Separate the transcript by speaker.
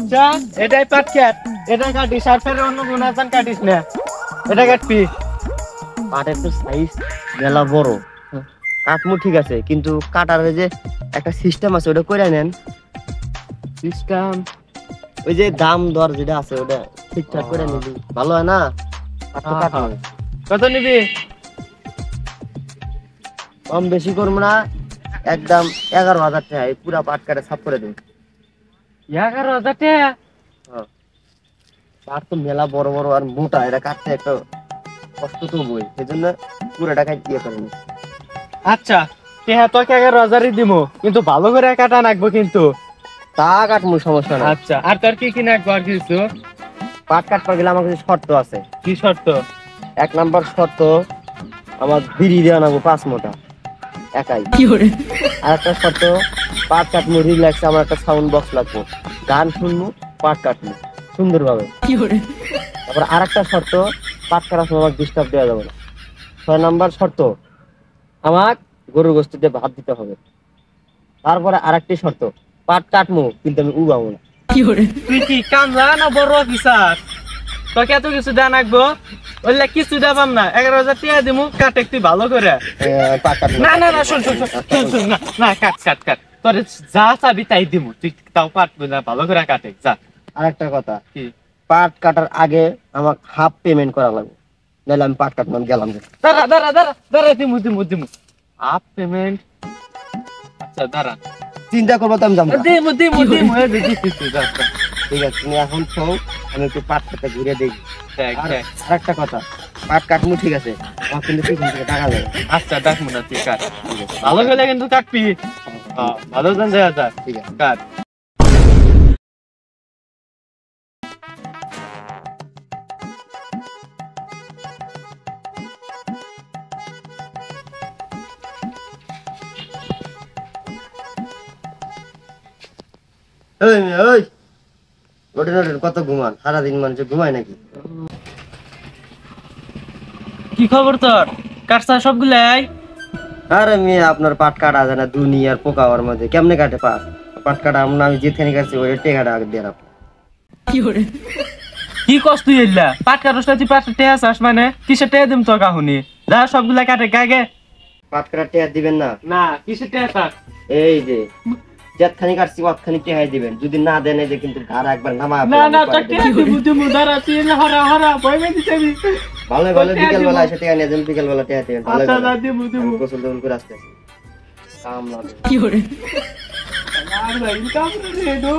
Speaker 1: আচ্ছা এটাই পাট কাট, এটা কাটিস আর ফের অন্য কোন আসান কাটিস না, এটা কাটবি।
Speaker 2: পাটের তো সাইজ মেলা বড়, কাটমু ঠিক আছে, কিন্তু কাটার যে একটা সিস্টেম আছে ওটা কইরা নেন।
Speaker 1: সিস্টেম
Speaker 2: ওই যে দাম দর যেটা আছে ওটা ঠিকঠাক করে নিবি ভালো হয় না? আর তো কাটমু
Speaker 1: কত নিবি?
Speaker 2: কম বেশি করবো না, একদম 11,000 টাকা এই পুরা পাট কাটে সাফ করে দিন।
Speaker 1: 11,000 টাকা?
Speaker 2: পাট তো মেলা বড় বড় আর মোটা, এটা কাটতে একটা কষ্ট তো বই, সেজন্য পুরো টাকা দিয়ে করেন।
Speaker 1: আচ্ছা টেহা তোকে 11,000ই দিমু, কিন্তু ভালো করে কাটা নাকবো কিন্তু।
Speaker 2: তা কাটমু সমস্যা না।
Speaker 1: আচ্ছা আর তোর কি কি নাকবো আর কিছু?
Speaker 2: পাট কাটতে গেলে আমার কিছু শর্ত আছে।
Speaker 1: কি শর্ত?
Speaker 2: 1 নাম্বার শর্ত, আমার বিড়ি দেওয়া নাগো 5 মোটা একাই। আর একটা শর্ত, পাট কাটমু রিল্যাক্স, আমার একটা সাউন্ড বক্স লাগবো, গান শুনবো, পাট কাটবো সুন্দরভাবে। তারপর আর একটা শর্ত, পাট কাটার সময় আমাকে ডিস্টার্ব দেওয়া যাবে না। 6 নাম্বার শর্ত, আমার গরুর গোশত দিয়ে ভাত দিতে হবে। তারপরে আরেকটি শর্ত, পাট কাটমু কিন্তু আমি উগাবো না।
Speaker 1: তুই কি কামলা না বড় অফিসার? তোকে এত কিছু দেয়া নাকবো? বললে কিছু দেবাম না, 11,000 টাকা দিমু, কাটে তুই ভালো করে।
Speaker 2: পাট কাটবো
Speaker 1: না না না শোন শোন শোন শোন শোন, না না কাট কাট কাট, তোর যা চাবি তাই দিমু, তুই তাও পারবি না ভালো করে কাটে যা।
Speaker 2: আরেকটা কথা,
Speaker 1: কি?
Speaker 2: পাট কাটার আগে আমার হাফ পেমেন্ট করা লাগবে, নাহলে আমি পাট কাটলাম গেলাম।
Speaker 1: দাঁড়া দাঁড়া দাঁড়া দাঁড়া, দিমু দিমু দিমু। Up payment? আচ্ছা দাঁড়া,
Speaker 2: চিন্তা করবো তো আমি যাবো না।
Speaker 1: দিমু দিমু দিমু, এই যে দিতেছি, যা যা।
Speaker 2: ঠিক আছে, তুমি এখন শোও, আমি একটু পাট কাটতে ঘুরে দেখি।
Speaker 1: দেখ
Speaker 2: আর
Speaker 1: দেখ।
Speaker 2: আরেকটা কথা, পাট কাটমু ঠিক আছে, আমার কিন্তু পিছন থেকে টাকা যাবে।
Speaker 1: আচ্ছা দেখবো না, তুই কাট, ভালো করে কিন্তু কাটবি। হ্যাঁ ভালো জন দেয়া যা,
Speaker 2: ঠিক আছে।
Speaker 1: কাট।
Speaker 2: ওই মেয়ে, ওই ওঠেন ওঠেন, কত ঘুমান, সারাদিন মানুষ ঘুমায় নাকি?
Speaker 1: কি খবর তোর? কাটছা সবগুলাই?
Speaker 2: আরে মেয়ে, আপনার পাট কাটা যায় না দুনিয়ার পোকা ওর মধ্যে, কেমনে কাটে পাট? পাট কাটা আমরা, আমি যেখানে কাটছি ওই টেকাটা আগে দিয়ে রাখো।
Speaker 1: কি কষ্ট এলা পাট কাটছ না, তুই পাট টেয়া চাস মানে কিসে টেয়া দিম তোর কাহুনি? যা সবগুলা কাটে গাগে।
Speaker 2: পাট কাটা টেয়া দিবেন না?
Speaker 1: না কিসে টেয়া চাস?
Speaker 2: এই যে যেখানে কাটছি ওখানে টেহাই দিবেন, যদি না দেন এই যে কিন্তু ঘাড় একবার নামা।
Speaker 1: না না তোর টেয়া দিমু দিমু, দাঁড়া তুই এলা হরা হরা ভয় পেয়ে দিবি।
Speaker 2: ভালো ভালো বিকেল বেলা এসে টেয়া নিয়ে যান, বিকেল বেলা টেয়া দিবেন ভালো
Speaker 1: আচ্ছা
Speaker 2: ভালো।
Speaker 1: না দিমু দিমু।
Speaker 2: গোসল টোসল করে আসতে কাম লাগে।
Speaker 1: আর ভাই কাম রে দো।